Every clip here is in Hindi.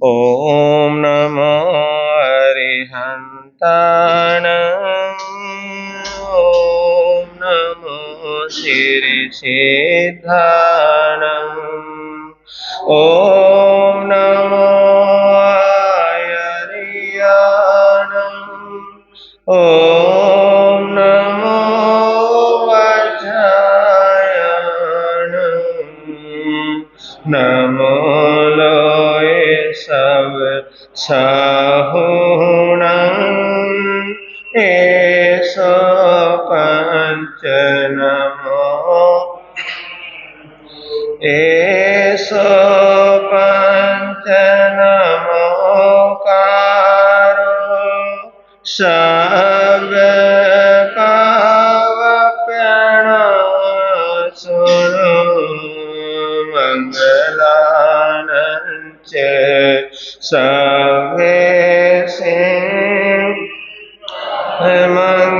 ॐ नमो अरिहन्ताणं ॐ नमो सिद्धिसिद्धाणं ॐ नमो आयर्याणं ॐ नमो वज्रायणं नमो लोय सब साहुणं एषो पञ्च नमो एषो पञ्च नमोकारो सब पावप्रणशृणु मङ्गलानं च सर्वेषां मङ्गलहवै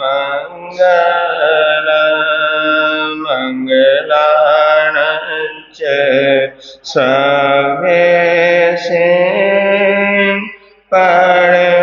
मङ्गलानं च सर्वेषां परमङ्गलहवै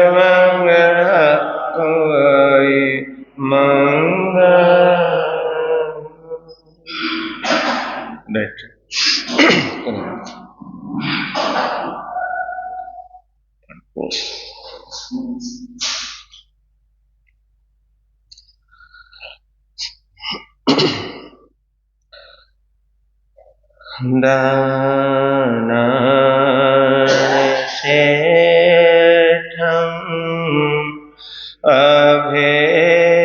दानशेषं अभेपयानं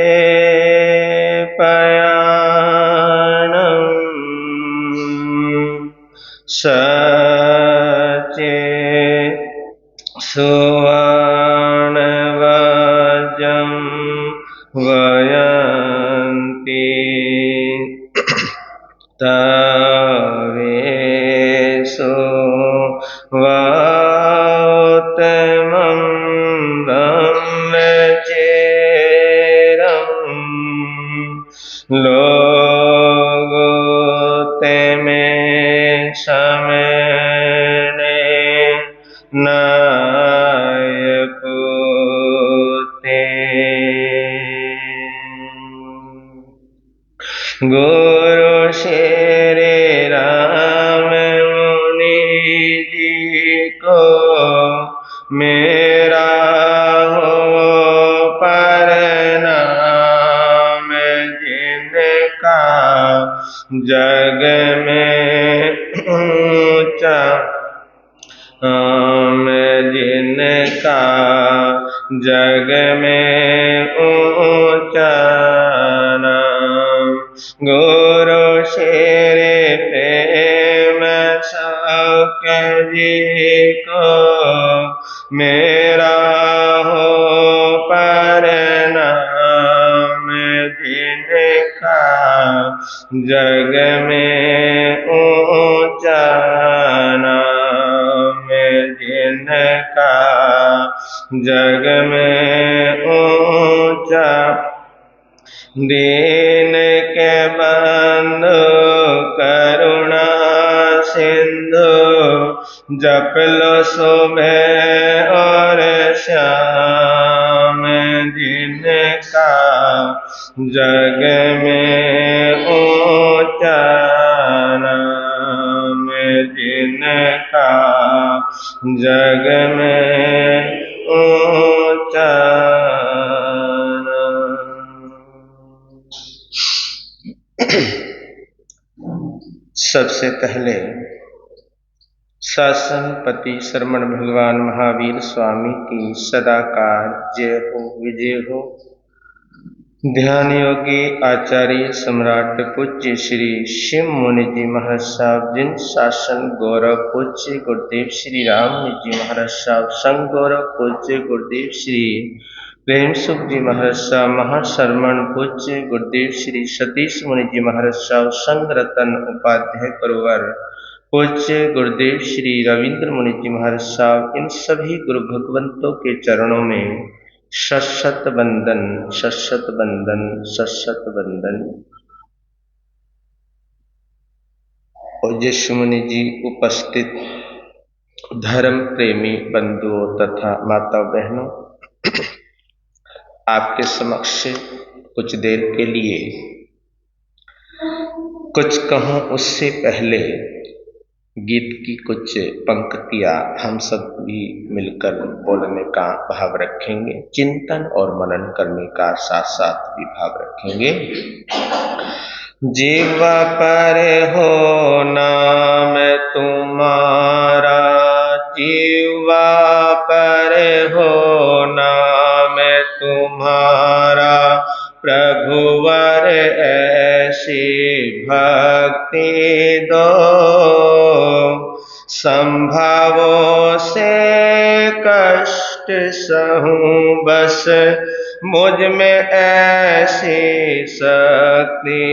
सचे सुवर्णवज्रं वयन्ति तवेषु वातमं ब्रह्मचर्यं लोगोत्तमे समने नायपुते गुरु श्री राम मुनि जी को मेरा हो प्रणाम, जिनका जग में ऊंचा जिनका जग में ऊंचा नाम। गुरु श्री प्रेम सौख्य जी को मेरा हो प्रणाम, जिनका जग में ऊंचा नाम, जिनका जग में ऊंचा। दीन के बंधु करुणा सिंधु जप लो सुबह और शाम, जिनका जग में ऊंचा नाम, जिनका जग में ऊंचा सबसे पहले शासनपति श्रमण भगवान महावीर स्वामी की सदाकाल जय हो विजय हो। ध्यान योगी आचार्य सम्राट पूज्य श्री शिव मुनि जी महाराज साहब, जिन शासन गौरव पूज्य गुरुदेव श्री राम जी महाराज साहब, संग गौरव पूज्य गुरुदेव श्री प्रेम सुख जी महाराज साहब, महाशरमण पूज्य गुरुदेव श्री सतीश मुनि जी महाराज साहब, संग रतन उपाध्याय गुरुवर पूज्य गुरुदेव श्री रविंद्र मुनि जी महाराज साहब, इन सभी गुरु भगवंतों के चरणों में शत वंदन, शत वंदन, शत वंदन। पूज्य मुनि जी, उपस्थित धर्म प्रेमी बंधुओं तथा माता बहनों, आपके समक्ष कुछ देर के लिए कुछ कहूं उससे पहले गीत की कुछ पंक्तियां हम सब भी मिलकर बोलने का भाव रखेंगे, चिंतन और मनन करने का साथ साथ भी भाव रखेंगे। जीवा पर हो नाम तुम्हारा, जीवा पर हो नाम तुम्हारा, प्रभुवर ऐसी भक्ति दो, संभावों से कष्ट सहूं बस, मुझ में ऐसी शक्ति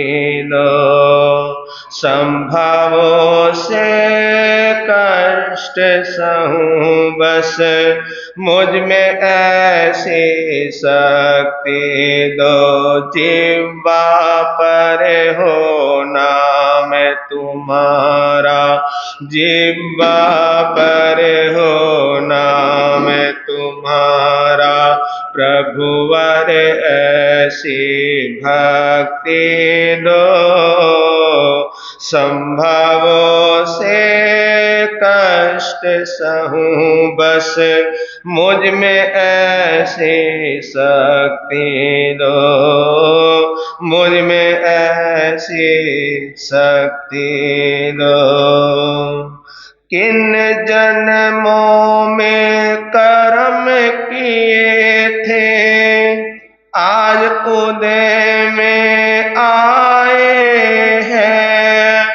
दो, संभावों से कष्ट सहूं बस, मुझ में ऐसी शक्ति दो। जिह्वा पर हो नाम तुम्हारा, जिह्वा पर हो नाम तुम्हारा, प्रभुवर ऐसी भक्ति दो, संभावों से कष्ट सहूं बस, मुझ में ऐसी शक्ति दो, मुझ में ऐसी शक्ति दो। किन जन्मों में कर्म किए थे, आज उदय में आए हैं,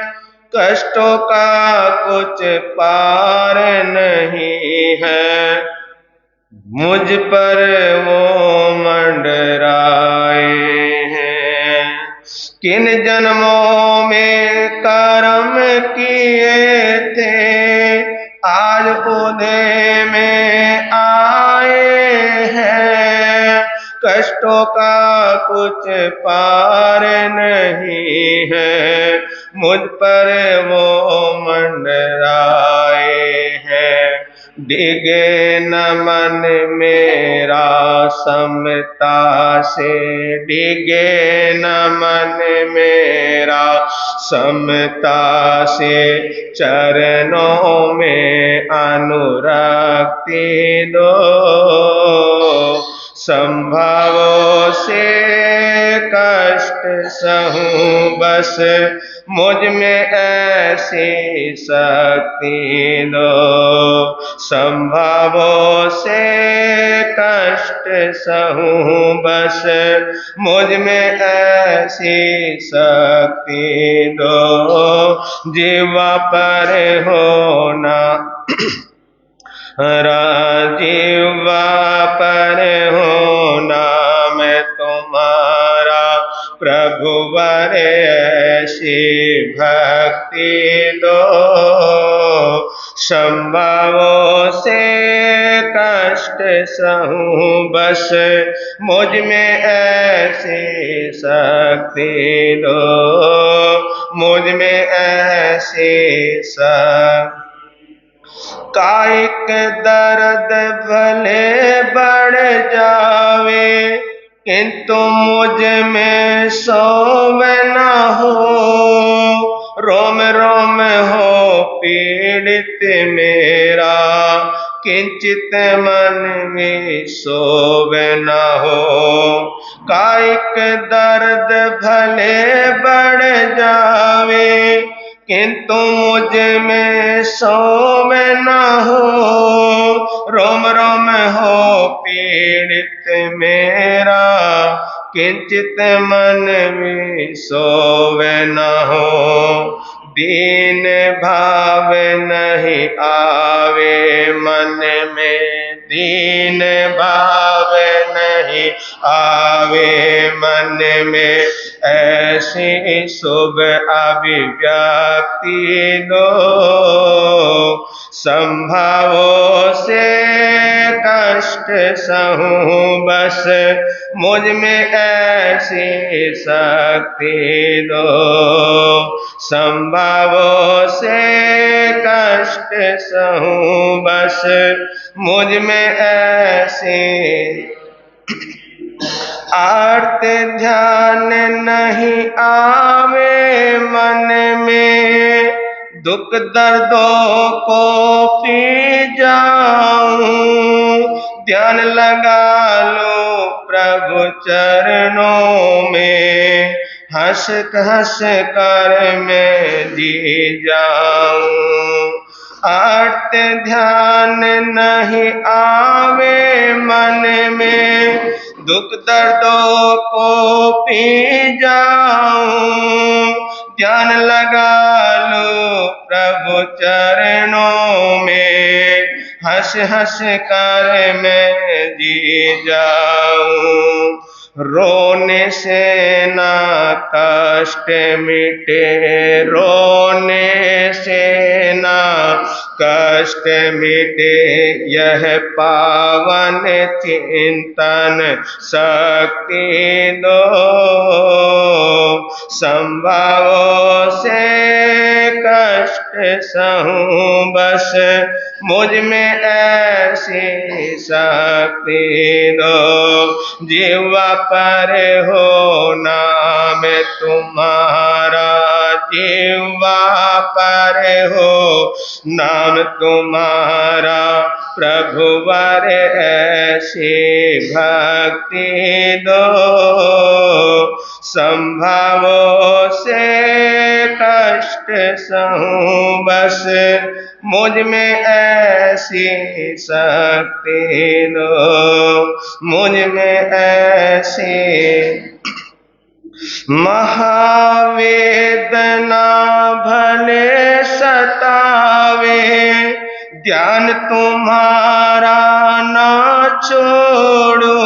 कष्टों का कुछ पार नहीं है, मुझ पर वो मंडराए हैं। किन जन्मों में कर्म किए थे, आज उदय में आए हैं, कष्टों का कुछ पार नहीं है, मुझ पर वो मंडराए हैं। डिगे न मन मेरा समता से, डिगे न मन मेरा समता से, चरणों में अनुरक्ति दो, संभावों से कष्ट सहूं बस, मुझ में ऐसी शक्ति दो, संभावों से कष्ट सहूं बस, मुझ में ऐसी शक्ति दो। जीवा पर हो ना जीवा पर हो नाम तुम्हारा, प्रभुवर ऐसी भक्ति दो, संभावों से कष्ट सहूं बस, मुझ में ऐसी शक्ति दो, मुझ में ऐसी शक्ति। कायिक दर्द भले बढ़ जावे, किंतु मुझ में सोव न हो, रोम रोम हो पीड़ित मेरा, किंचित मन में सोव न हो। कायिक दर्द भले बढ़ जावे, किंतु मुझ में सोव न हो, रोम रोम हो पीड़ित मेरा, किंचित मन में सोव न हो। दीन भाव नहीं आवे मन में, दीन भाव नहीं आवे मन में, ऐसी शुभ अभिव्यक्ति दो, संभावों से कष्ट सहूं बस मुझ में ऐसी शक्ति दो। संभावों से कष्ट सहूं बस मुझ में ऐसी आर्त ध्यान नहीं आवे मन में, दुख दर्दों को पी जाऊं। ध्यान लगा लो प्रभु चरणों में, हंस हंस कर मैं जी जाऊं। आर्त ध्यान नहीं आवे मन में, दुख दर्दों को पी जाऊं। ध्यान लगा लो प्रभु चरणों में, हंस हंस कर मैं जी जाऊं। रोने से ना कष्ट मिटे, रोने से ना कष्ट मिटे, यह पावन चिंतन शक्ति दो। संभावों से कष्ट सहूं बस मुझ में ऐसी शक्ति दो। जीवा पर हो नाम तुम्हारा, जीवा पर हो नाम तुम्हारा, प्रभुवर ऐसी भक्ति दो। संभावों से कष्ट सहूं बस मुझ में ऐसी शक्ति दो, मुझ में ऐसी। महावेदना भले सतावे, ध्यान तुम्हारा न छोड़ो।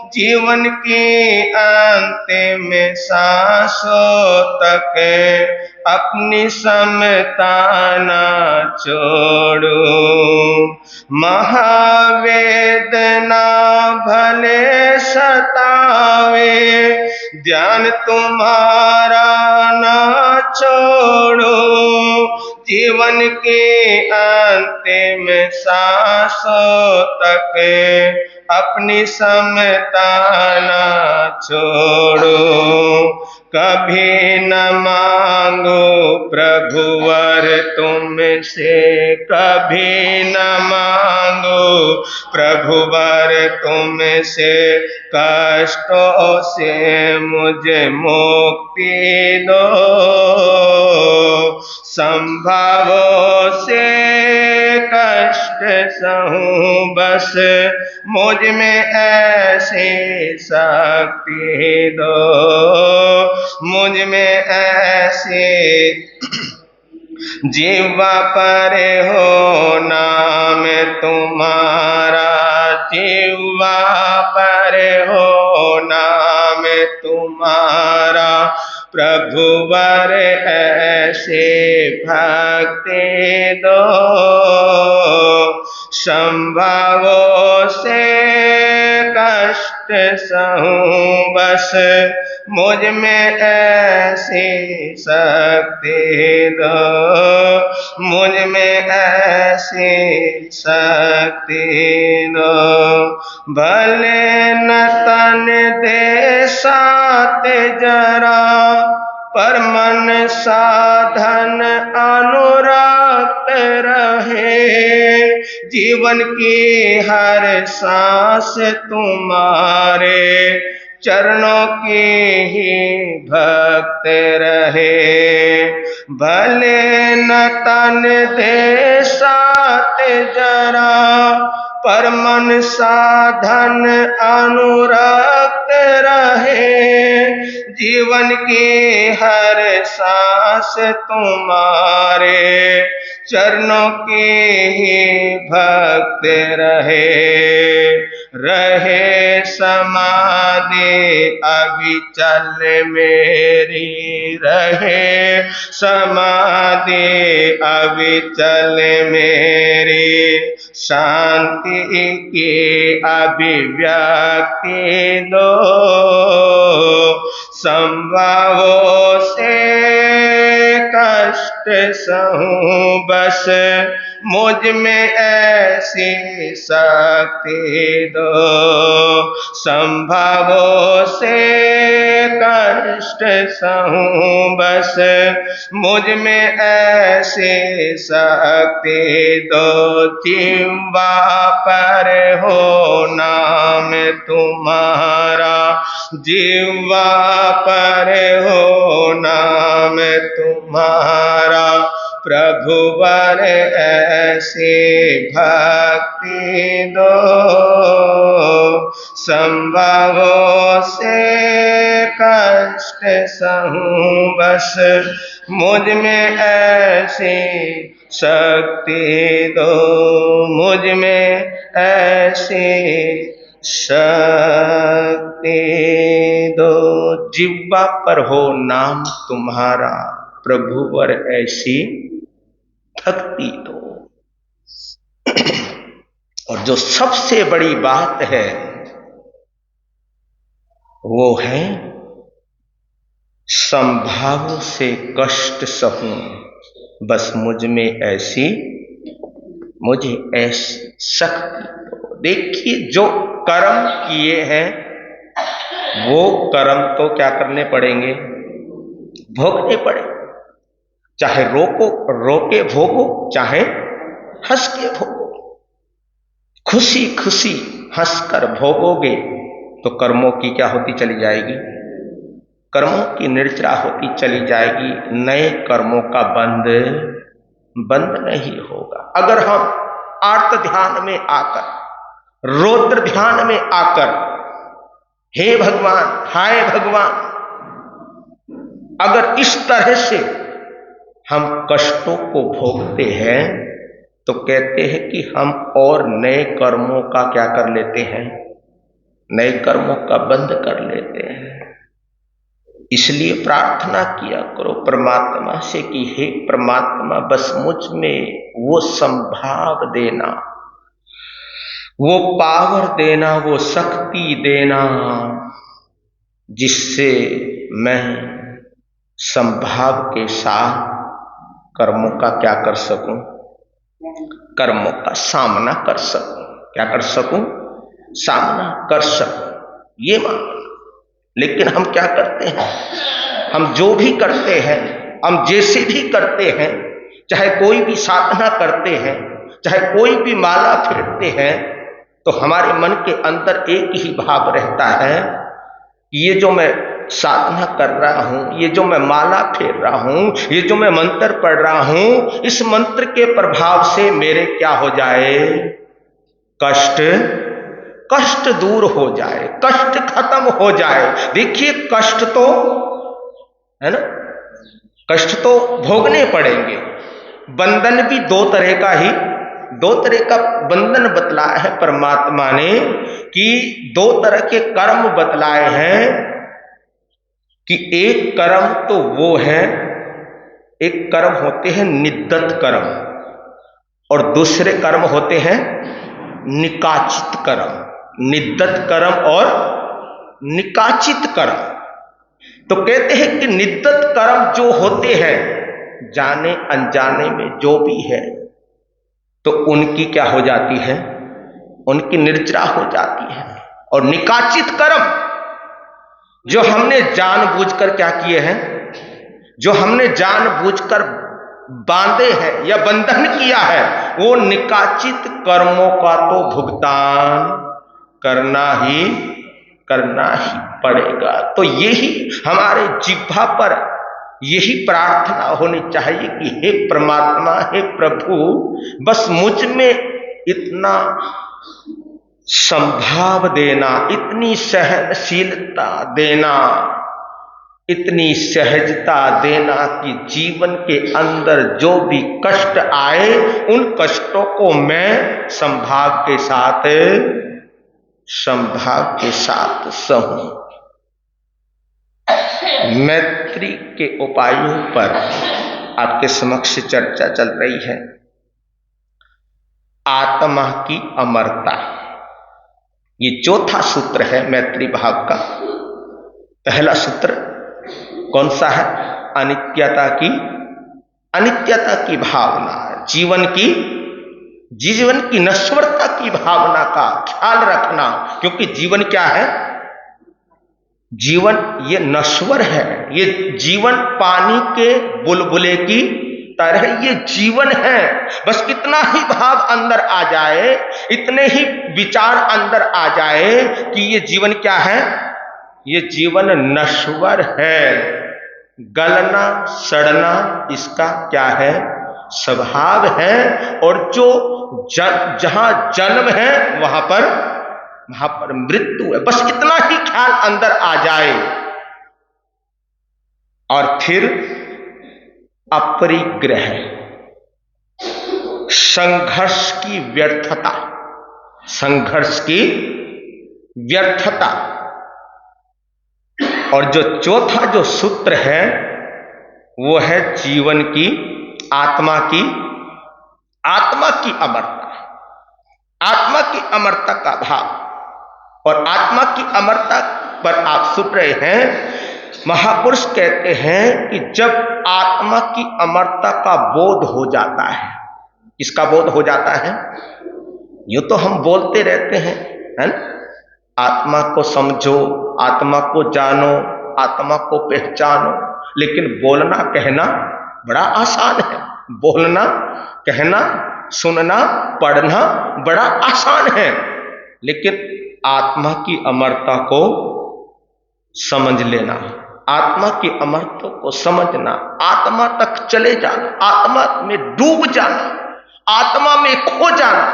जीवन की अंतिम सांसों तक अपनी समता न छोड़ो। महावेदना भले सतावे, ध्यान तुम्हारा न छोड़ो। जीवन के अंतिम सांसों तक अपनी समता न छोड़ो। कभी न मांगो प्रभुवर तुमसे, कभी न मांगो प्रभुवर तुमसे, कष्टों से मुझे मुक्ति दो। संभावों से कष्ट सहूं बस मुझ में ऐसी शक्ति दो, मुझ में ऐसी। जीवा पर हो नाम तुम्हारा, जीवा पर हो नाम तुम्हारा, प्रभुवर ऐसे भक्ति दो। संभावों से कष्ट सहूं बस मुझ में ऐसी शक्ति दो, मुझ में ऐसी शक्ति दो। भले न तन दे साथ जरा, पर मन साधन अनुरक्त रहे। जीवन की हर सांस तुम्हारे चरणों की ही भक्त रहे। भले न तन दे साथ जरा, पर मन साधन अनुरक्त रहे। जीवन की हर सांस तुम्हारे चरणों की ही भक्त रहे। रहे समाधि अविचल मेरी, रहे समाधि अविचल मेरी, शांति की अभिव्यक्ति दो, संभवों से कष्ट सहूं बस मुझ में ऐसी शक्ति दो, संभवों से कष्ट सहूं बस मुझ में ऐसी शक्ति दो, जिह्वा पर हो नाम तुम्हारा, जिह्वा पर हो नाम तुम्हारा, प्रभुवर ऐसी भक्ति दो, संभवों से कष्ट सहूं बस मुझ में ऐसी शक्ति दो, मुझ में ऐसी शक्ति दो, जिह्वा पर हो नाम तुम्हारा, प्रभुवर ऐसी भक्ति दो। और जो सबसे बड़ी बात है वो है संभाव से कष्ट सहूं बस मुझ में ऐसी, मुझे ऐसी शक्ति दो। देखिए जो कर्म किए हैं वो कर्म तो क्या करने पड़ेंगे, भोगने पड़ेंगे, चाहे रोके भोगो, चाहे हंस के भोगो। खुशी खुशी हंसकर भोगोगे तो कर्मों की क्या होती चली जाएगी, कर्मों की निर्जरा होती चली जाएगी, नए कर्मों का बंद नहीं होगा। अगर हम आर्त ध्यान में आकर, रौद्र ध्यान में आकर, हे भगवान, हाय भगवान, अगर इस तरह से हम कष्टों को भोगते हैं तो कहते हैं कि हम और नए कर्मों का क्या कर लेते हैं, नए कर्मों का बंद कर लेते हैं। इसलिए प्रार्थना किया करो परमात्मा से कि हे परमात्मा, बस मुझ में वो संभाव देना, वो पावर देना, वो शक्ति देना, जिससे मैं संभाव के साथ कर्मों का क्या कर सकूं, कर्मों का सामना कर सकूं, क्या कर सकूं, सामना कर सकूं, ये मांगना। लेकिन हम क्या करते हैं, हम जो भी करते हैं, हम जैसे भी करते हैं, चाहे कोई भी साधना करते हैं, चाहे कोई भी माला फेरते हैं, तो हमारे मन के अंदर एक ही भाव रहता है कि ये जो मैं साधना कर रहा हूं, ये जो मैं माला फेर रहा हूं, ये जो मैं मंत्र पढ़ रहा हूं, इस मंत्र के प्रभाव से मेरे क्या हो जाए, कष्ट दूर हो जाए, कष्ट खत्म हो जाए। देखिए कष्ट तो है ना, कष्ट तो भोगने पड़ेंगे। बंधन भी दो तरह का बंधन बतलाया है परमात्मा ने, कि दो तरह के कर्म बतलाए हैं, कि एक कर्म तो वो है, एक कर्म होते हैं निद्दत कर्म और दूसरे कर्म होते हैं निकाचित कर्म। निद्दत कर्म और निकाचित कर्म। तो कहते हैं कि निद्दत कर्म जो होते हैं जाने अनजाने में जो भी है, तो उनकी क्या हो जाती है, उनकी निर्जरा हो जाती है। और निकाचित कर्म जो हमने जानबूझकर क्या किए हैं, जो हमने जानबूझकर बांधे हैं या बंधन किया है, वो निकाचित कर्मों का तो भुगतान करना ही पड़ेगा। तो यही हमारे जिह्वा पर यही प्रार्थना होनी चाहिए कि हे परमात्मा, हे प्रभु, बस मुझ में इतना संभाव देना, इतनी सहनशीलता देना, इतनी सहजता देना कि जीवन के अंदर जो भी कष्ट आए, उन कष्टों को मैं संभाव के साथ समभाव के साथ सहूं। मैत्री के उपायों पर आपके समक्ष चर्चा चल रही है। आत्मा की अमरता, ये चौथा सूत्र है मैत्री भाव का। पहला सूत्र कौन सा है? अनित्यता की भावना, जीवन की नश्वरता की भावना का ख्याल रखना। क्योंकि जीवन क्या है? जीवन ये नश्वर है। ये जीवन पानी के बुलबुले की तरह ये जीवन है। बस इतना ही भाव अंदर आ जाए, इतने ही विचार अंदर आ जाए कि ये जीवन क्या है? ये जीवन नश्वर है। गलना सड़ना इसका क्या है? स्वभाव है। और जो जहां जन्म है वहां पर मृत्यु है। बस इतना ही ख्याल अंदर आ जाए और फिर अपरिग्रह, संघर्ष की व्यर्थता। और जो चौथा जो सूत्र है वो है जीवन की आत्मा की अमरता, आत्मा की अमरता का भाव। और आत्मा की अमरता पर आप सुन रहे हैं, महापुरुष कहते हैं कि जब आत्मा की अमरता का बोध हो जाता है, इसका बोध हो जाता है। यूं तो हम बोलते रहते हैं, है ना? आत्मा को समझो, आत्मा को जानो, आत्मा को पहचानो, लेकिन बोलना कहना बड़ा आसान है। बोलना कहना सुनना पढ़ना बड़ा आसान है, लेकिन आत्मा की अमरता को समझ लेना, आत्मा की अमरता को समझना, आत्मा तक चले जाना, आत्मा में डूब जाना, आत्मा में खो जाना,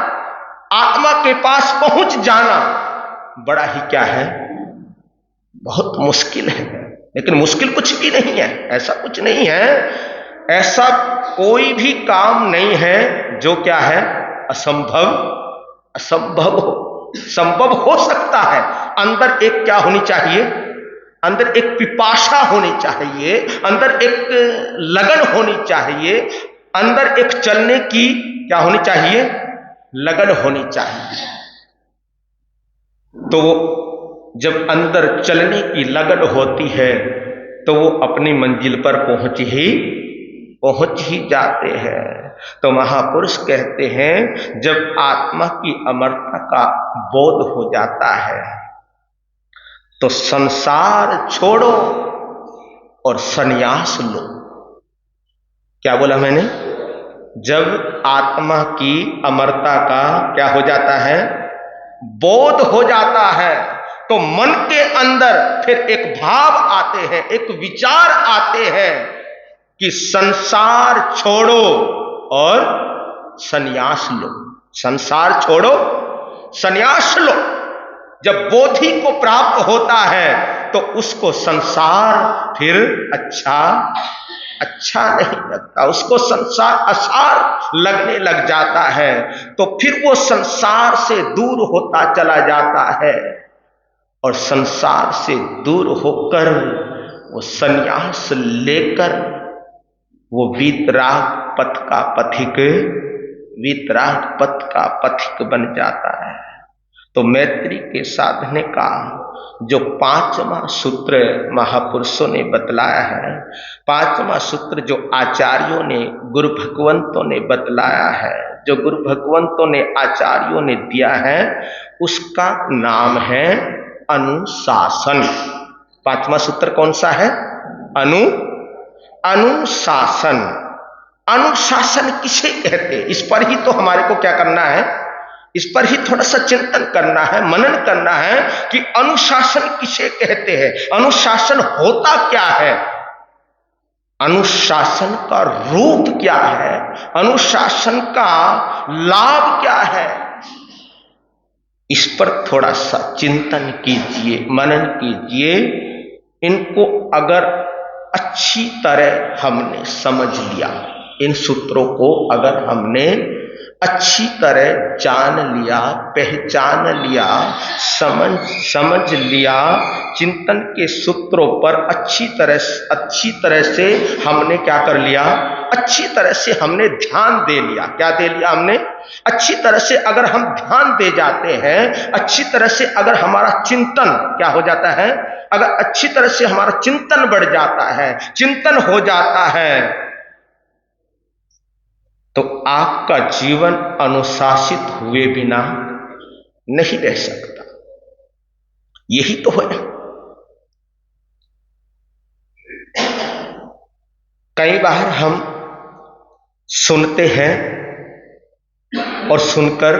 आत्मा के पास पहुंच जाना बड़ा ही क्या है? बहुत मुश्किल है। लेकिन मुश्किल कुछ भी नहीं है, ऐसा कुछ नहीं है। ऐसा कोई भी काम नहीं है जो क्या है? असंभव हो। संभव हो सकता है। अंदर एक क्या होनी चाहिए? अंदर एक पिपासा होनी चाहिए, अंदर एक लगन होनी चाहिए, अंदर एक चलने की क्या होनी चाहिए? लगन होनी चाहिए। तो जब अंदर चलने की लगन होती है तो वो अपनी मंजिल पर पहुंच ही जाते हैं। तो महापुरुष कहते हैं जब आत्मा की अमरता का बोध हो जाता है तो संसार छोड़ो और संन्यास लो। क्या बोला मैंने? जब आत्मा की अमरता का क्या हो जाता है? बोध हो जाता है, तो मन के अंदर फिर एक भाव आते हैं, एक विचार आते हैं कि संसार छोड़ो और संन्यास लो। संसार छोड़ो, संन्यास लो। जब बोधि को प्राप्त होता है तो उसको संसार फिर अच्छा नहीं लगता, उसको संसार असार लगने लग जाता है। तो फिर वो संसार से दूर होता चला जाता है और संसार से दूर होकर वो संन्यास लेकर वो वीतराग पथ का पथिक बन जाता है। तो मैत्री के साधने का जो 5वां सूत्र महापुरुषों ने बतलाया है, 5वां सूत्र जो आचार्यों ने, गुरु भगवंतों ने बतलाया है, जो गुरु भगवंतों ने आचार्यों ने दिया है, उसका नाम है अनुशासन। 5वां सूत्र कौन सा है? अनुशासन। अनुशासन किसे कहते? इस पर ही तो हमारे को क्या करना है? इस पर ही थोड़ा सा चिंतन करना है, मनन करना है कि अनुशासन किसे कहते हैं, अनुशासन होता क्या है, अनुशासन का रूप क्या है, अनुशासन का लाभ क्या है। इस पर थोड़ा सा चिंतन कीजिए, मनन कीजिए। इनको अगर अच्छी तरह हमने समझ लिया, इन सूत्रों को अगर हमने अच्छी तरह जान लिया, पहचान लिया, समझ लिया, चिंतन के सूत्रों पर अच्छी तरह से हमने क्या कर लिया, अच्छी तरह से हमने ध्यान दे लिया। क्या दे लिया हमने? अच्छी तरह से अगर हम ध्यान दे जाते हैं, अच्छी तरह से अगर हमारा चिंतन क्या हो जाता है, अगर अच्छी तरह से हमारा चिंतन बढ़ जाता है, चिंतन हो जाता है, तो आपका जीवन अनुशासित हुए बिना नहीं रह सकता। यही तो है। कई बार हम सुनते हैं और सुनकर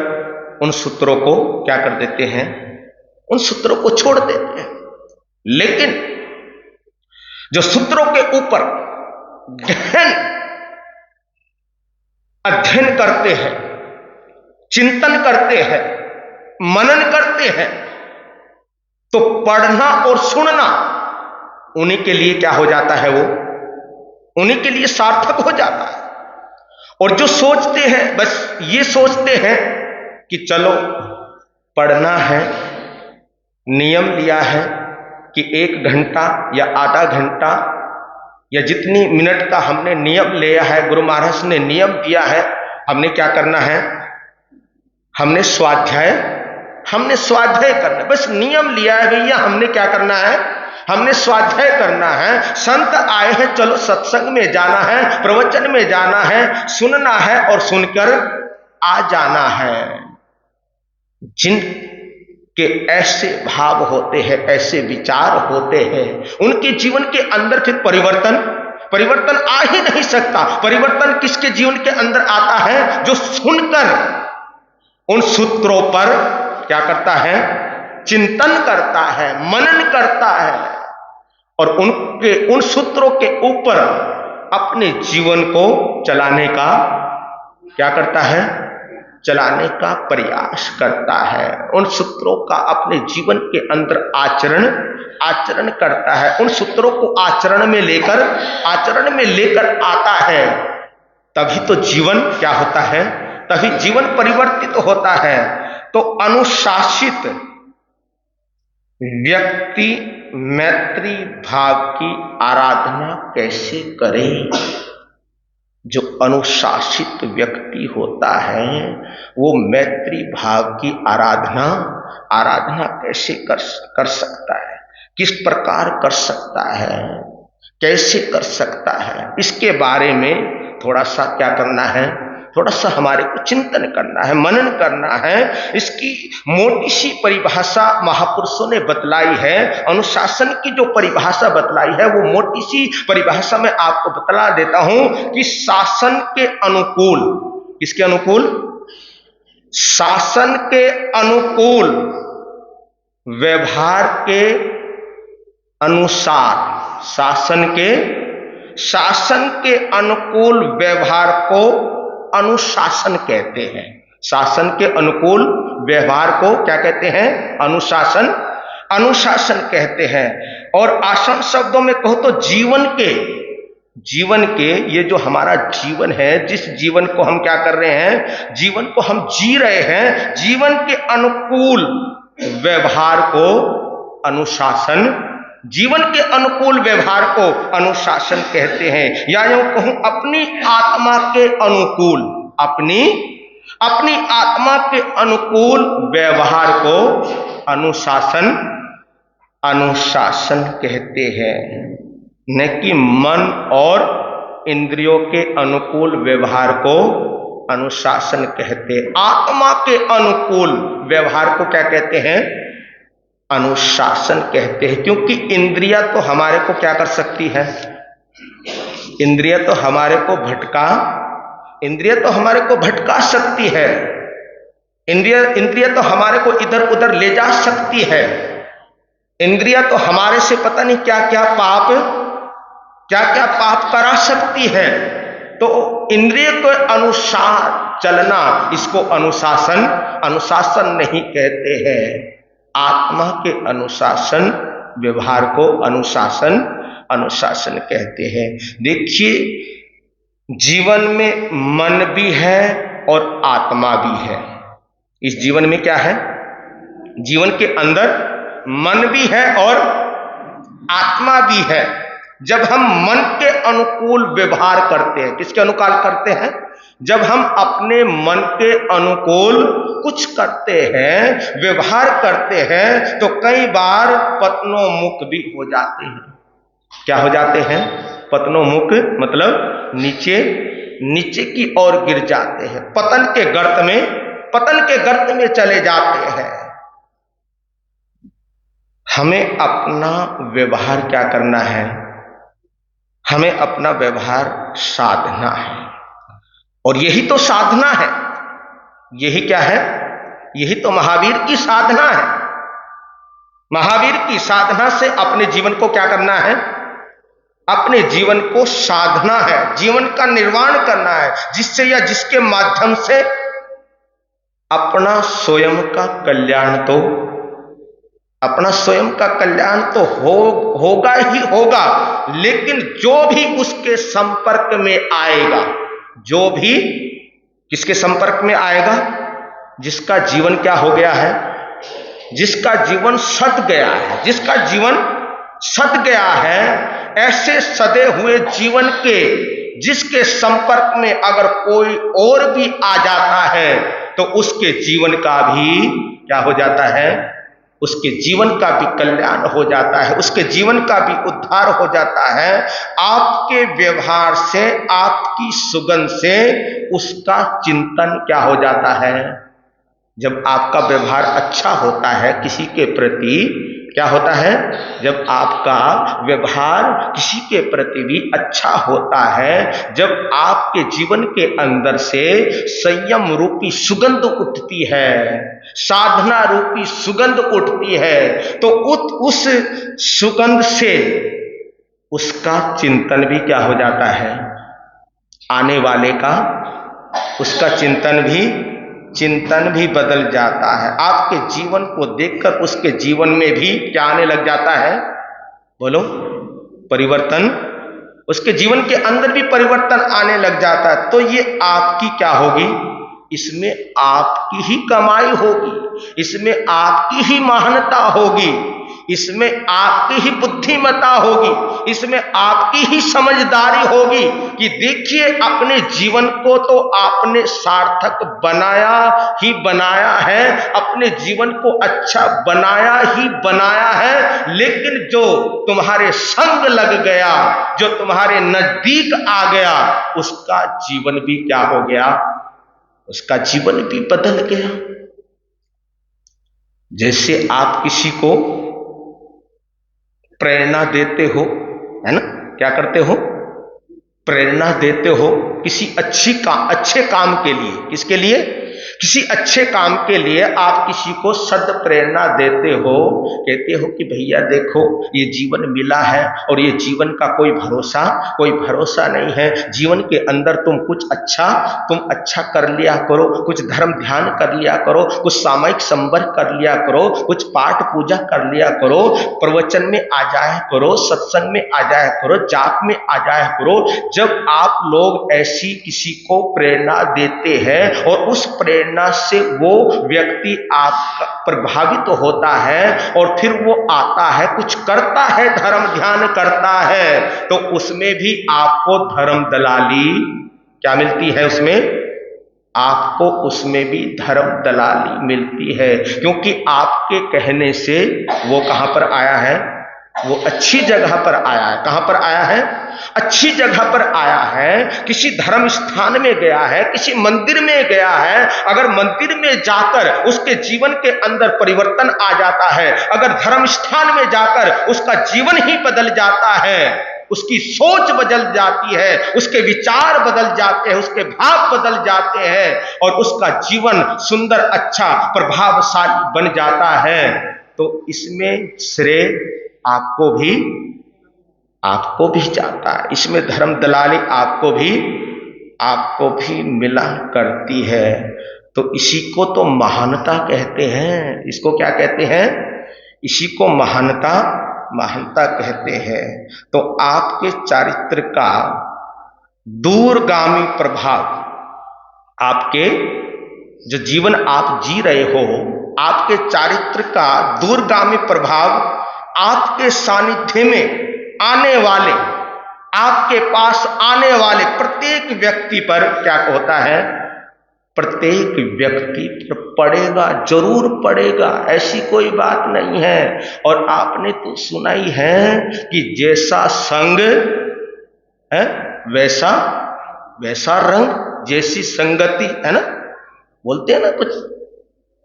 उन सूत्रों को क्या कर देते हैं, उन सूत्रों को छोड़ देते हैं। लेकिन जो सूत्रों के ऊपर गहन अध्ययन करते हैं, चिंतन करते हैं, मनन करते हैं, तो पढ़ना और सुनना उन्हीं के लिए क्या हो जाता है, वो उन्हीं के लिए सार्थक हो जाता है। और जो सोचते हैं, बस ये सोचते हैं कि चलो पढ़ना है, नियम लिया है कि 1 घंटा या आधा घंटा या जितनी मिनट का हमने नियम लिया है, गुरु महाराज ने नियम दिया है, हमने क्या करना है, हमने स्वाध्याय करना, बस नियम लिया है भैया, हमने क्या करना है, हमने स्वाध्याय करना है। संत आए हैं, चलो सत्संग में जाना है, प्रवचन में जाना है, सुनना है और सुनकर आ जाना है। जिनके ऐसे भाव होते हैं, ऐसे विचार होते हैं, उनके जीवन के अंदर फिर परिवर्तन आ ही नहीं सकता। परिवर्तन किसके जीवन के अंदर आता है? जो सुनकर उन सूत्रों पर क्या करता है, चिंतन करता है, मनन करता है और उन सूत्रों के ऊपर अपने जीवन को चलाने का क्या करता है, चलाने का प्रयास करता है। उन सूत्रों का अपने जीवन के अंदर आचरण करता है, उन सूत्रों को आचरण में लेकर आता है। तभी तो जीवन क्या होता है, तभी जीवन परिवर्तित होता है। तो अनुशासित व्यक्ति मैत्री भाव की आराधना कैसे करे? जो अनुशासित व्यक्ति होता है वो मैत्री भाव की आराधना कैसे कर सकता है, किस प्रकार कर सकता है, कैसे कर सकता है, इसके बारे में थोड़ा सा क्या करना है, थोड़ा सा हमारे को चिंतन करना है, मनन करना है। इसकी मोटी सी परिभाषा महापुरुषों ने बतलाई है। अनुशासन की जो परिभाषा बतलाई है वो मोटी सी परिभाषा में आपको बतला देता हूं कि शासन के अनुकूल, किसके अनुकूल? शासन के अनुकूल व्यवहार के अनुसार, शासन के अनुकूल व्यवहार को अनुशासन कहते हैं। शासन के अनुकूल व्यवहार को क्या कहते हैं? अनुशासन कहते हैं। और आसान शब्दों में कहो तो जीवन के ये जो हमारा जीवन है, जिस जीवन को हम क्या कर रहे हैं, जीवन को हम जी रहे हैं, जीवन के अनुकूल व्यवहार को अनुशासन, जीवन के अनुकूल व्यवहार को अनुशासन कहते हैं। या यूं कहूं अपनी आत्मा के अनुकूल, अपनी आत्मा के अनुकूल व्यवहार को अनुशासन कहते हैं, न कि मन और इंद्रियों के अनुकूल व्यवहार को अनुशासन कहते हैं। आत्मा के अनुकूल व्यवहार को क्या कहते हैं? अनुशासन कहते हैं। क्योंकि इंद्रियां तो हमारे को क्या कर सकती है? इंद्रियां तो हमारे को भटका सकती है। इंद्रियां तो हमारे को इधर उधर ले जा सकती है। इंद्रियां तो हमारे से पता नहीं क्या क्या पाप करा सकती है। तो इंद्रिय के अनुसार चलना, इसको अनुशासन नहीं कहते हैं। आत्मा के अनुशासन व्यवहार को अनुशासन कहते हैं। देखिए, जीवन में मन भी है, और आत्मा भी है। इस जीवन में क्या है? जीवन के अंदर मन भी है और आत्मा भी है। जब हम मन के अनुकूल व्यवहार करते हैं, किसके अनुकूल करते हैं? जब हम अपने मन के अनुकूल कुछ करते हैं, व्यवहार करते हैं, तो कई बार पतनोमुख भी हो जाते हैं। क्या हो जाते हैं? पतनोमुख मतलब नीचे नीचे की ओर गिर जाते हैं, पतन के गर्त में चले जाते हैं। हमें अपना व्यवहार क्या करना है? हमें अपना व्यवहार साधना है, और यही तो साधना है। यही क्या है? यही तो महावीर की साधना है। महावीर की साधना से अपने जीवन को क्या करना है? अपने जीवन को साधना है, जीवन का निर्माण करना है, जिससे या जिसके माध्यम से अपना स्वयं का कल्याण तो होगा ही होगा, लेकिन जो भी उसके संपर्क में आएगा, जो भी किसके संपर्क में आएगा? जिसका जीवन क्या हो गया है? जिसका जीवन सद गया है, जिसका जीवन सद गया है, ऐसे सदे हुए जीवन के जिसके संपर्क में अगर कोई और भी आ जाता है, तो उसके जीवन का भी क्या हो जाता है? उसके जीवन का भी कल्याण हो जाता है, उसके जीवन का भी उद्धार हो जाता है। आपके व्यवहार से, आपकी सुगंध से उसका चिंतन क्या हो जाता है? जब आपका व्यवहार अच्छा होता है किसी के प्रति, क्या होता है? जब आपका व्यवहार किसी के प्रति भी अच्छा होता है, जब आपके जीवन के अंदर से संयम रूपी सुगंध उठती है, साधना रूपी सुगंध उठती है, तो उस सुगंध से उसका चिंतन भी क्या हो जाता है? आने वाले का उसका चिंतन भी बदल जाता है। आपके जीवन को देखकर उसके जीवन में भी क्या आने लग जाता है? बोलो, परिवर्तन। उसके जीवन के अंदर भी परिवर्तन आने लग जाता है। तो ये आपकी क्या होगी? इसमें आपकी ही कमाई होगी, इसमें आपकी ही महानता होगी, इसमें आपकी ही बुद्धिमत्ता होगी, इसमें आपकी ही समझदारी होगी कि देखिए, अपने जीवन को तो आपने सार्थक बनाया है, अपने जीवन को अच्छा बनाया है, लेकिन जो तुम्हारे संग लग गया, जो तुम्हारे नजदीक आ गया, उसका जीवन भी क्या हो गया? उसका जीवन भी बदल गया। जैसे आप किसी को प्रेरणा देते हो, है ना? क्या करते हो? प्रेरणा देते हो किसी अच्छे काम के लिए। किसके लिए? किसी अच्छे काम के लिए आप किसी को सद प्रेरणा देते हो, कहते हो कि भैया देखो, ये जीवन मिला है और ये जीवन का कोई भरोसा नहीं है। जीवन के अंदर तुम अच्छा कर लिया करो, कुछ धर्म ध्यान कर लिया करो, कुछ सामायिक संवर्ग कर लिया करो, कुछ पाठ पूजा कर लिया करो, प्रवचन में आ जाया करो, सत्संग में आ जाया करो, जाप में आ जाया करो। जब आप लोग ऐसी किसी को प्रेरणा देते हैं और उस प्रेरणा से वो व्यक्ति आप प्रभावित होता है और फिर वो आता है, कुछ करता है, धर्म ध्यान करता है, तो उसमें भी आपको धर्म दलाली क्या मिलती है? आपको उसमें भी धर्म दलाली मिलती है, क्योंकि आपके कहने से वो कहां पर आया है? वो अच्छी जगह पर आया है। कहां पर आया है? अच्छी जगह पर आया है, किसी धर्म स्थान में गया है, किसी मंदिर में गया है। अगर मंदिर में जाकर उसके जीवन के अंदर परिवर्तन आ जाता है, अगर धर्म स्थान में जाकर उसका जीवन ही बदल जाता है, उसकी सोच बदल जाती है, उसके विचार बदल जाते हैं, उसके भाव बदल जाते हैं और उसका जीवन सुंदर, अच्छा, प्रभावशाली बन जाता है, तो इसमें श्रेय आपको भी जाता है। इसमें धर्म दलाली आपको भी मिला करती है। तो इसी को तो महानता कहते हैं। इसको क्या कहते हैं? इसी को महानता कहते हैं। तो आपके चारित्र का दूरगामी प्रभाव आपके जो जीवन आप जी रहे हो, आपके चारित्र का दूरगामी प्रभाव आपके सानिध्य में आने वाले, आपके पास आने वाले प्रत्येक व्यक्ति पर क्या होता है, प्रत्येक व्यक्ति पर पड़ेगा, जरूर पड़ेगा, ऐसी कोई बात नहीं है। और आपने तो सुना ही है कि जैसा संग है वैसा वैसा रंग, जैसी संगति है ना, बोलते हैं ना कुछ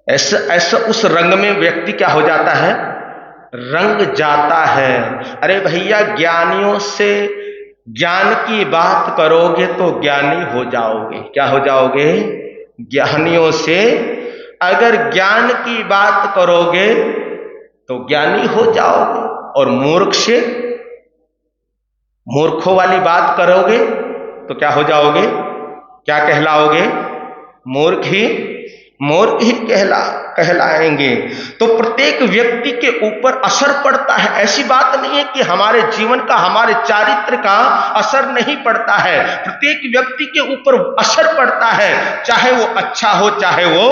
ऐसा ऐसा, उस रंग में व्यक्ति क्या हो जाता है, रंग जाता है। अरे भैया, ज्ञानियों से ज्ञान की बात करोगे तो ज्ञानी हो जाओगे। क्या हो जाओगे? ज्ञानियों से अगर ज्ञान की बात करोगे तो ज्ञानी हो जाओगे, और मूर्ख से मूर्खों वाली बात करोगे तो क्या हो जाओगे, क्या कहलाओगे? मूर्ख ही कहलाएंगे। तो प्रत्येक व्यक्ति के ऊपर असर पड़ता है। ऐसी बात नहीं है कि हमारे जीवन का, हमारे चारित्र का असर नहीं पड़ता है। प्रत्येक व्यक्ति के ऊपर असर पड़ता है, चाहे वो अच्छा हो चाहे वो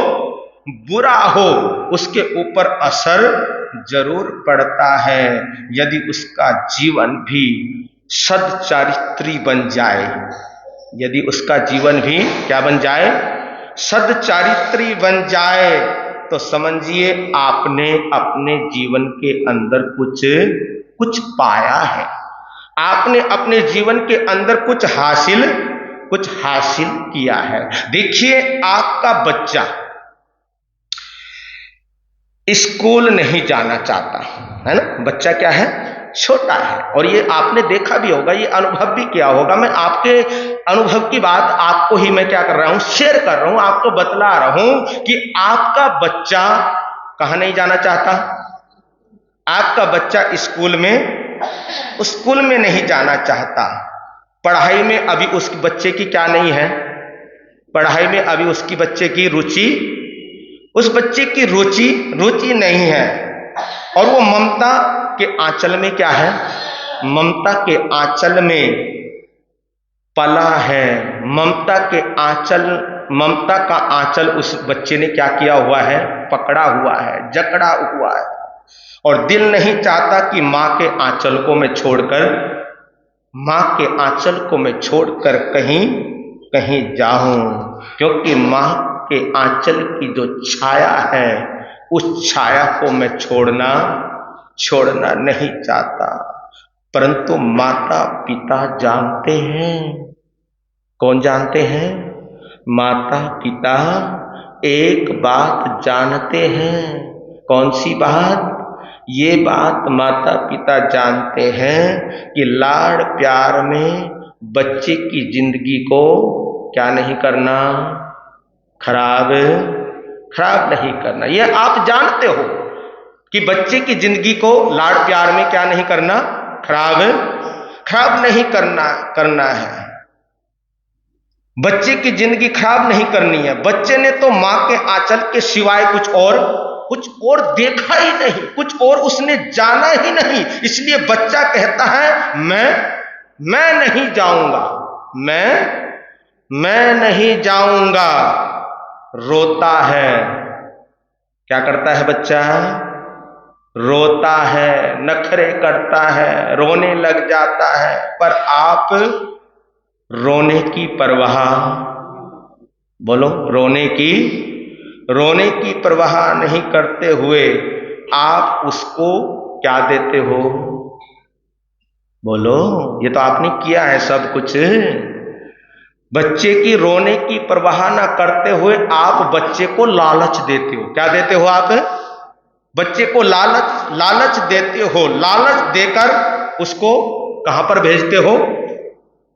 बुरा हो, उसके ऊपर असर जरूर पड़ता है। यदि उसका जीवन भी सदचारित्री बन जाए, यदि उसका जीवन भी क्या बन जाए, सदचारित्री बन जाए, तो समझिए आपने अपने जीवन के अंदर कुछ पाया है, आपने अपने जीवन के अंदर कुछ हासिल किया है। देखिए, आपका बच्चा स्कूल नहीं जाना चाहता है ना, बच्चा क्या है, छोटा है, और ये आपने देखा भी होगा, ये अनुभव भी किया होगा। मैं आपके अनुभव की बात आपको ही मैं क्या कर रहा हूं, शेयर कर रहा हूं, आपको बतला रहा हूं कि आपका बच्चा कहां नहीं जाना चाहता। आपका बच्चा स्कूल में नहीं जाना चाहता। पढ़ाई में अभी उस बच्चे की क्या नहीं है, पढ़ाई में अभी उसकी बच्चे की रुचि, उस बच्चे की रुचि नहीं है, और वो ममता के आंचल में क्या है, ममता के आंचल में पला है। ममता का आंचल उस बच्चे ने क्या किया हुआ है, पकड़ा हुआ है, जकड़ा हुआ है, और दिल नहीं चाहता कि मां के आंचल को मैं छोड़कर कहीं जाऊं, क्योंकि मां के आंचल की जो छाया है, उस छाया को मैं छोड़ना नहीं चाहता। परंतु माता पिता जानते हैं। कौन जानते हैं? माता पिता एक बात जानते हैं। कौन सी बात? ये बात माता पिता जानते हैं कि लाड़ प्यार में बच्चे की जिंदगी को क्या नहीं करना, खराब नहीं करना। ये आप जानते हो कि बच्चे की जिंदगी को लाड़ प्यार में क्या नहीं करना, खराब नहीं करना है। बच्चे की जिंदगी खराब नहीं करनी है। बच्चे ने तो मां के आंचल के सिवाय कुछ और देखा ही नहीं, कुछ और उसने जाना ही नहीं। इसलिए बच्चा कहता है मैं नहीं जाऊंगा, मैं नहीं जाऊंगा। रोता है। क्या करता है बच्चा? रोता है, नखरे करता है, रोने लग जाता है। पर आप रोने की परवाह, बोलो, रोने की परवाह नहीं करते हुए आप उसको क्या देते हो? बोलो, ये तो आपने किया है सब कुछ। बच्चे की रोने की परवाह ना करते हुए आप बच्चे को लालच देते हो। क्या देते हो आप? बच्चे को लालच देते हो। लालच देकर उसको कहां पर भेजते हो?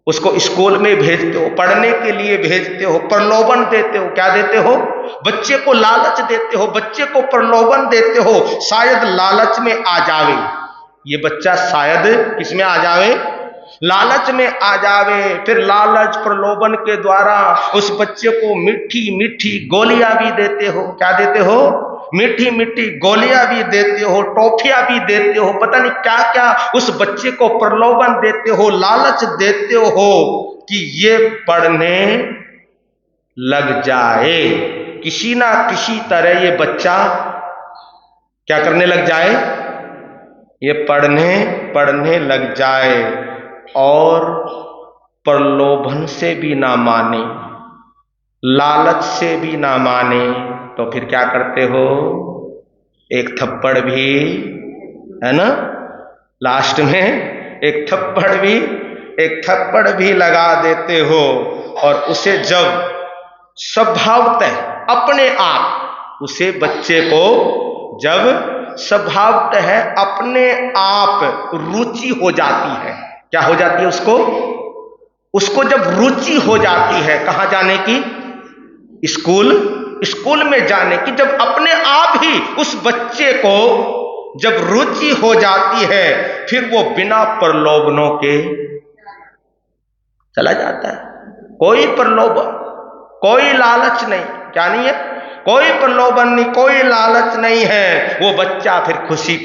उसको स्कूल में भेजते हो, पढ़ने के लिए भेजते हो, प्रलोभन देते हो। क्या देते हो? बच्चे को लालच देते हो, बच्चे को प्रलोभन देते हो, शायद लालच में आ जावे ये बच्चा, शायद किसमें आ जावे? लालच में आ जावे। फिर लालच प्रलोभन के द्वारा उस बच्चे को मीठी मीठी गोलियां भी देते हो। क्या देते हो? मीठी मीठी गोलियां भी देते हो, टॉफियां भी देते हो, पता नहीं क्या क्या उस बच्चे को प्रलोभन देते हो, लालच देते हो कि ये पढ़ने लग जाए, किसी ना किसी तरह ये बच्चा क्या करने लग जाए, ये पढ़ने लग जाए और प्रलोभन से भी ना माने, लालच से भी ना माने, तो फिर क्या करते हो, एक थप्पड़ भी, है ना, लास्ट में एक थप्पड़ भी लगा देते हो। और उसे जब स्वभावतः अपने आप, उसे बच्चे को जब स्वभावतः अपने आप रुचि हो जाती है, क्या हो जाती है उसको जब रुचि हो जाती है कहां जाने की, स्कूल में जाने की, जब अपने आप ही उस बच्चे को जब रुचि हो जाती है, फिर वो बिना प्रलोभनों के चला जाता है। कोई प्रलोभन, कोई लालच नहीं, क्या नहीं है, कोई प्रलोभन नहीं, कोई लालच नहीं है। वो बच्चा फिर खुशी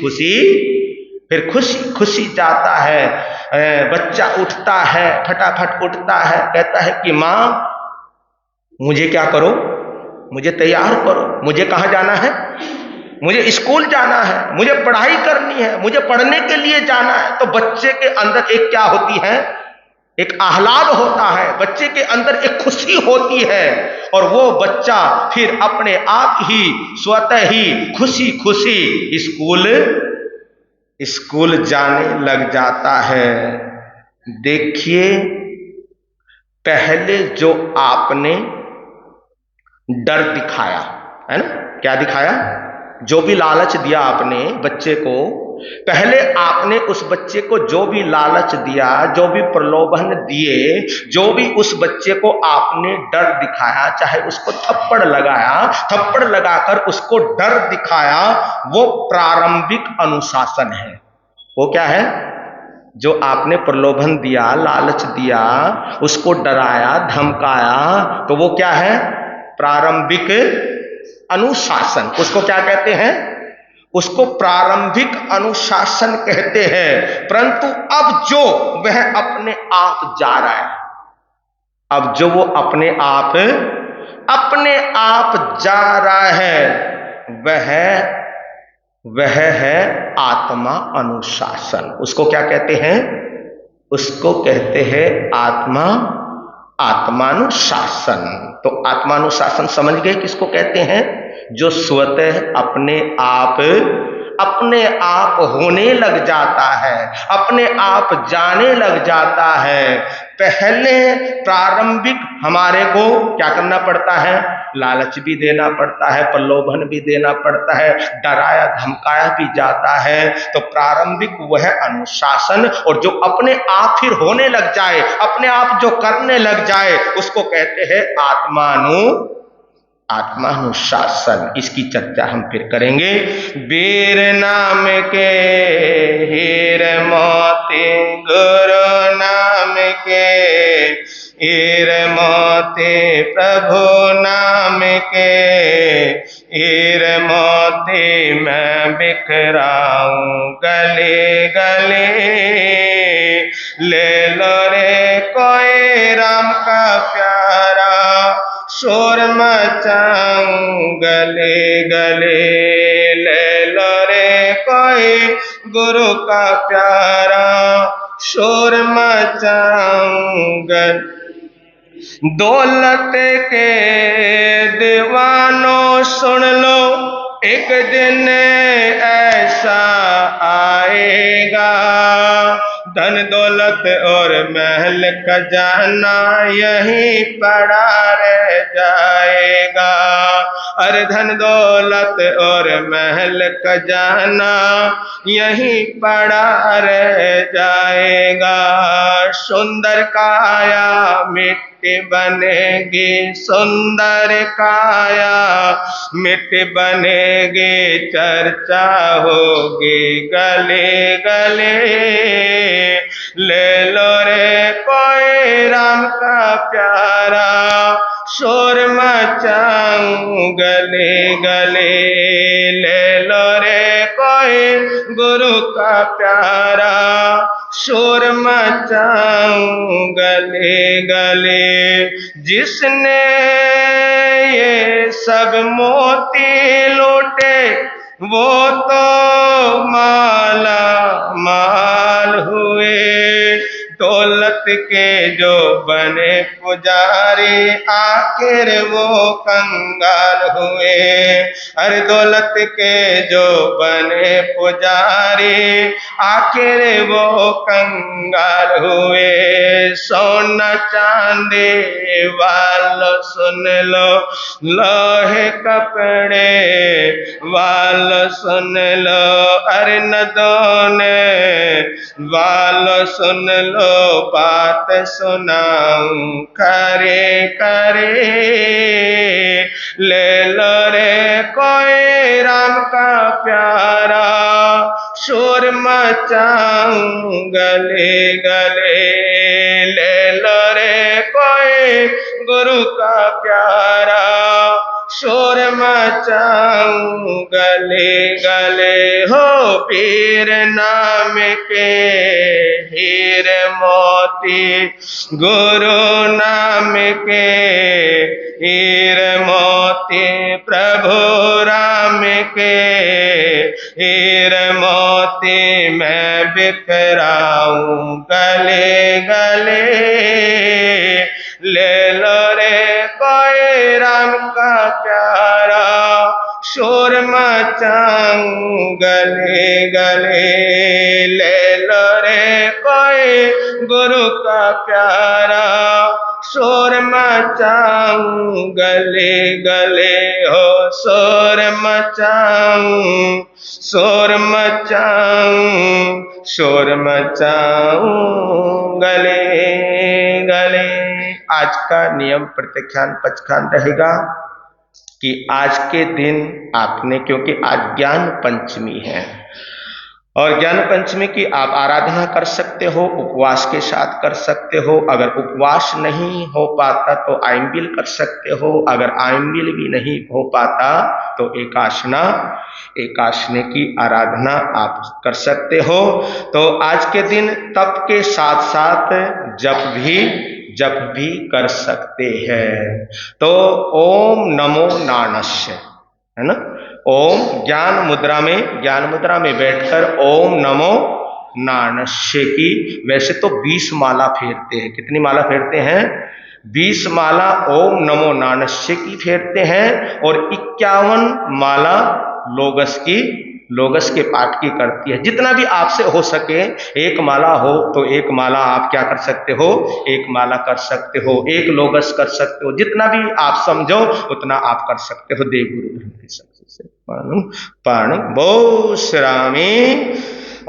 खुशी जाता है। बच्चा उठता है, फटाफट उठता है, कहता है कि माँ मुझे क्या करो, मुझे तैयार करो, मुझे कहाँ जाना है, मुझे स्कूल जाना है, मुझे पढ़ाई करनी है, मुझे पढ़ने के लिए जाना है। तो बच्चे के अंदर एक क्या होती है, एक आह्लाद होता है, बच्चे के अंदर एक खुशी होती है, और वो बच्चा फिर अपने आप ही स्वतः ही खुशी खुशी स्कूल जाने लग जाता है। देखिए, पहले जो आपने डर दिखाया है ना, क्या दिखाया, जो भी लालच दिया आपने बच्चे को, पहले आपने उस बच्चे को जो भी लालच दिया, जो भी प्रलोभन दिए, जो भी उस बच्चे को आपने डर दिखाया, चाहे उसको थप्पड़ लगाया, थप्पड़ लगाकर उसको डर दिखाया, वो प्रारंभिक अनुशासन है। वो क्या है, जो आपने प्रलोभन दिया, लालच दिया, उसको डराया, धमकाया, तो वो क्या है, प्रारंभिक अनुशासन। उसको क्या कहते हैं, उसको प्रारंभिक अनुशासन कहते हैं। परंतु अब जो वह अपने आप जा रहा है, अब जो वो अपने आप जा रहा है, वह है आत्मा अनुशासन। उसको क्या कहते हैं, उसको कहते हैं आत्मानुशासन। तो आत्मानुशासन समझ गए किसको कहते हैं, जो स्वतः अपने आप होने लग जाता है, अपने आप जाने लग जाता है। पहले प्रारंभिक हमारे को क्या करना पड़ता है, लालच भी देना पड़ता है, प्रलोभन भी देना पड़ता है, डराया धमकाया भी जाता है। तो प्रारंभिक वह अनुशासन, और जो अपने आप फिर होने लग जाए, अपने आप जो करने लग जाए, उसको कहते हैं आत्मानुशासन। इसकी चर्चा हम फिर करेंगे। वीर नाम के हीर मोती, गुरु नाम के हीर मोती, प्रभु नाम के हीर मोती, मैं बिखराऊं गले गले, ले लो रे कोई राम का प्यारा, शोर मचाऊं गले गले, ले लो रे कोई गुरु का प्यारा, शोर मचाऊं गले। दौलत के दीवानों सुन लो, एक दिन ऐसा आएगा, धन दौलत और महल खजाना यहीं पड़ा रह जाएगा। अरे धन दौलत और महल खजाना यहीं पड़ा रह जाएगा। सुंदर काया मिट्टी बनेगी, सुंदर काया मिट्टी बनेगी, चर्चा होगी गले गले, ले लो रे कोई राम का प्यारा, शोर मचाऊं गले गले, ले लो रे कोई गुरु का प्यारा, शोर मचाऊं गले गले। जिसने ये सब मोती लूटे वो तो माला माल हुए। दौलत के जो बने पुजारी आखिर वो कंगाल हुए। अरे दौलत के जो बने पुजारी आखिर वो कंगाल हुए। सोना चांदी वालों सुन लो, लोहे कपड़े वालों सुन लो, अरे नदौने वालों सुन लो, बात सुनाऊं करे करे। ले लो रे कोई राम का प्यारा, शोर मचाऊं गले गले। ले लो रे कोई गुरु का प्यारा, शोर मचाऊं गले गले। हो पीर नाम के हीरे मोती, गुरु नाम के हीरे मोती, प्रभु राम के हीरे मोती मैं बिखराऊं गले गले। ले लो रे कोई राम का प्यारा, शोर मचाऊं गले गले। ले लो रे कोई गुरु का प्यारा, शोर मचाऊं गले गले। हो शोर मचाऊं, शोर मचाऊं, शोर मचाऊं गले गले। आज का नियम प्रत्याख्यान पचखान रहेगा कि आज के दिन आपने, क्योंकि आज ज्ञान पंचमी है और ज्ञान पंचमी की आप आराधना कर सकते हो, उपवास के साथ कर सकते हो। अगर उपवास नहीं हो पाता तो आइंबिल कर सकते हो, अगर आइंबिल भी नहीं हो पाता तो एकाशने की आराधना आप कर सकते हो। तो आज के दिन तप के साथ साथ जप भी कर सकते हैं। तो ओम नमो नारायणाय, है ना। ओम ज्ञान मुद्रा में बैठकर ओम नमो नारायणाय की वैसे तो 20 माला फेरते हैं। कितनी माला फेरते हैं? 20 माला ओम नमो नारायणाय की फेरते हैं और 51 माला लोगस के पाठ की करती है। जितना भी आपसे हो सके, एक माला हो तो एक माला आप क्या कर सकते हो, एक माला कर सकते हो, एक लोगस कर सकते हो, जितना भी आप समझो उतना आप कर सकते हो। देव गुरु धर्म की शक्ति से। पण बो श्रामी